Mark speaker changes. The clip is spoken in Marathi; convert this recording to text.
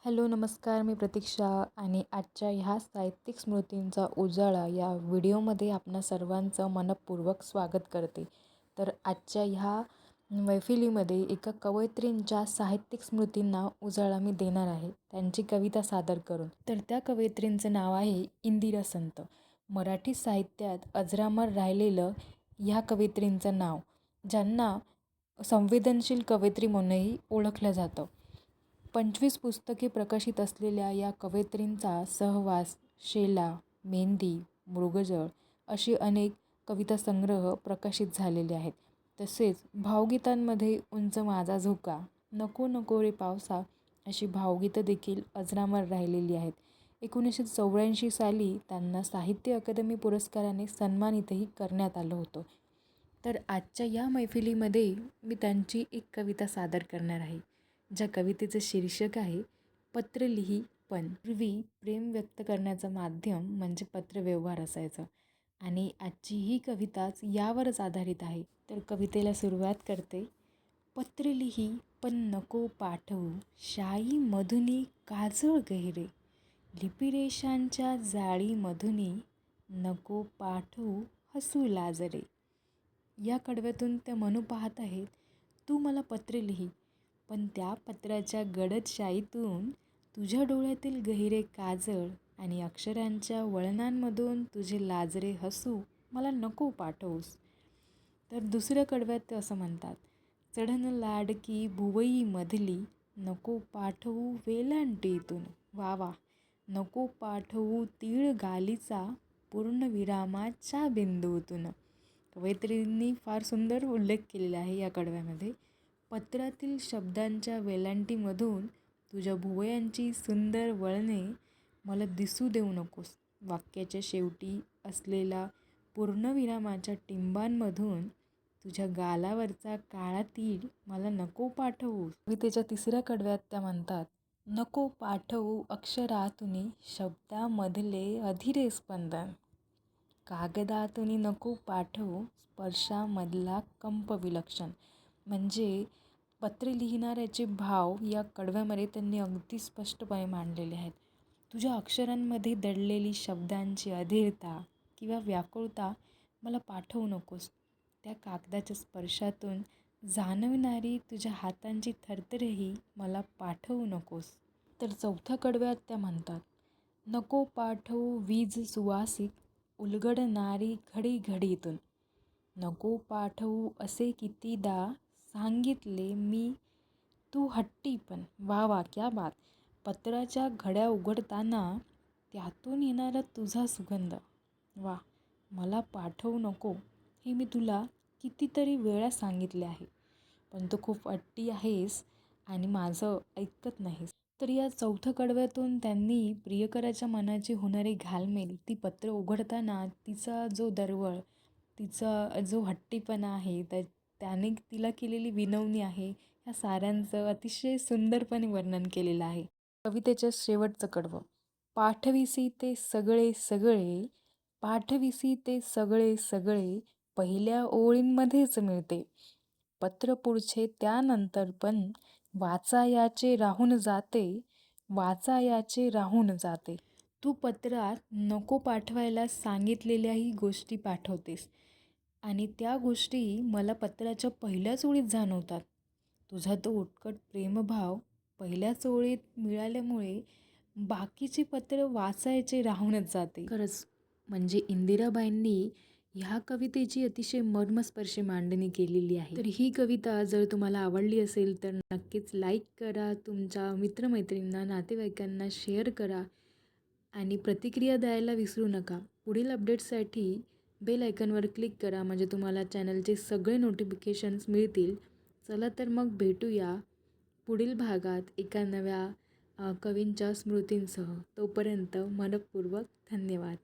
Speaker 1: हॅलो नमस्कार, मी प्रतीक्षा आणि आजच्या ह्या साहित्यिक स्मृतींचा उजाळा या व्हिडिओमध्ये आपणा सर्वांचं मनःपूर्वक स्वागत करते. तर आजच्या ह्या मैफिलीमध्ये एका कवयित्रींच्या साहित्यिक स्मृतींना उजाळा मी देणार आहे, त्यांची कविता सादर करून. तर त्या कवयित्रींचं नाव आहे इंदिरा संत. मराठी साहित्यात अजरामर राहिलेलं ह्या कवयित्रींचं नाव, ज्यांना संवेदनशील कवयित्री म्हणूनही ओळखलं जातं. 25 पुस्तके प्रकाशित असलेल्या या कवयित्रींचा सहवास शेला, मेहंदी, मृगजळ अशी अनेक कविता संग्रह प्रकाशित झालेले आहेत. तसेच भावगीतांमध्ये उंच माझा झोका, नको नको रे पावसा अशी भावगीतं देखील अजरामर राहिलेली आहेत. 1984 साली त्यांना साहित्य अकादमी पुरस्काराने सन्मानितही करण्यात आलं होतं. तर आजच्या या मैफिलीमध्ये मी त्यांची एक कविता सादर करणार आहे, ज्या कवितेचं शीर्षक आहे पत्र लिही पण. पूर्वी प्रेम व्यक्त करण्याचं माध्यम म्हणजे पत्रव्यवहार असायचं आणि आजची ही कविताच यावरच आधारित आहे. तर कवितेला सुरुवात करते. पत्र लिही पण नको पाठवू, शाई मधुनी काजळ गहिरे, लिपिरेषांच्या जाळीमधुनी नको पाठवू हसू लाजरे. या कडव्यातून त्या म्हणू पाहत आहेत, तू मला पत्र लिही, पण त्या पत्राच्या गडद शाईतून तुझ्या डोळ्यातील गहिरे काजळ आणि अक्षरांच्या वळणांमधून तुझे लाजरे हसू मला नको पाठवूस. तर दुसऱ्या कडव्यात ते असं म्हणतात, चढण लाडकी भुवईमधली नको पाठवू वेलांटीतून, वा वा नको पाठवू तीळ गालीचा पूर्णविरामाच्या बिंदूतून. कवयित्रींनी फार सुंदर उल्लेख केलेला आहे या कडव्यामध्ये. पत्रातील शब्दांच्या वेलांटीमधून तुझ्या भुवयांची सुंदर वळणे मला दिसू देऊ नकोस. वाक्याच्या शेवटी असलेला पूर्णविरामाच्या टिंबांमधून तुझ्या गालावरचा काळा तीळ मला नको पाठवूस. कवितेच्या तिसऱ्या कडव्यात त्या म्हणतात, नको पाठवू अक्षरातुनी शब्दामधले अधीरे स्पंदन, कागदातुनी नको पाठवू स्पर्शामधला कंप विलक्षण. म्हणजे पत्र लिहिणाऱ्याचे भाव या कडव्यामध्ये त्यांनी अगदी स्पष्टपणे मांडलेले आहेत. तुझ्या अक्षरांमध्ये दडलेली शब्दांची अधीरता किंवा व्याकुळता मला पाठवू नकोस. त्या कागदाच्या स्पर्शातून जाणवणारी तुझ्या हातांची थरथरही मला पाठवू नकोस. तर चौथ्या कडव्यात त्या म्हणतात, नको पाठवू वीज सुवासिक उलगडणारी घडी घडीतून, नको पाठवू असे कितीदा सांगितले मी तू हट्टी पण, वा वा क्या बात. पत्राच्या घड्या उघडताना त्यातून येणारा तुझा सुगंध, वा मला पाठवू नको हे मी तुला कितीतरी वेळा सांगितले आहे, पण तू खूप हट्टी आहेस आणि माझं ऐकत नाहीस. तर या चौथ्या कडव्यातून त्यांनी प्रियकराच्या मनाची होणारी घालमेल, ती पत्र उघडताना तिचा जो दरवळ, तिचा जो हट्टीपणा आहे, त्याने तिला केलेली विनवणी आहे, ह्या साऱ्यांचं अतिशय सुंदरपणे वर्णन केलेलं आहे. कवितेच्या शेवटचं कडवं, पाठविसी ते सगळे सगळे, पाठविसी ते सगळे सगळे पहिल्या ओळींमध्येच मिळते, पत्र पुढचे त्यानंतर पण वाचायाचे राहून जाते, वाचायाचे राहून जाते. तू पत्रात नको पाठवायला सांगितलेल्याही गोष्टी पाठवतेस आणि त्या गोष्टी मला पत्राच्या पहिल्याच ओळीत जाणवतात. तुझा तो उत्कट प्रेमभाव पहिल्याच ओळीत मिळाल्यामुळे बाकीचे पत्र वाचायचे राहूनच जाते. खरंच म्हणजे इंदिराबाईंनी ह्या कवितेची अतिशय मर्मस्पर्शी मांडणी केलेली आहे. तर ही कविता जर तुम्हाला आवडली असेल तर नक्कीच लाईक करा, तुमच्या मित्रमैत्रिणींना, नातेवाईकांना शेअर करा आणि प्रतिक्रिया द्यायला विसरू नका. पुढील अपडेट्ससाठी बेल आयकॉनवर क्लिक करा, म्हणजे तुम्हाला चॅनलचे सगळे नोटिफिकेशन्स मिळतील. चला तर मग भेटूया पुढील भागात एका नव्या कवींच्या स्मृतींसह. तोपर्यंत मनःपूर्वक धन्यवाद.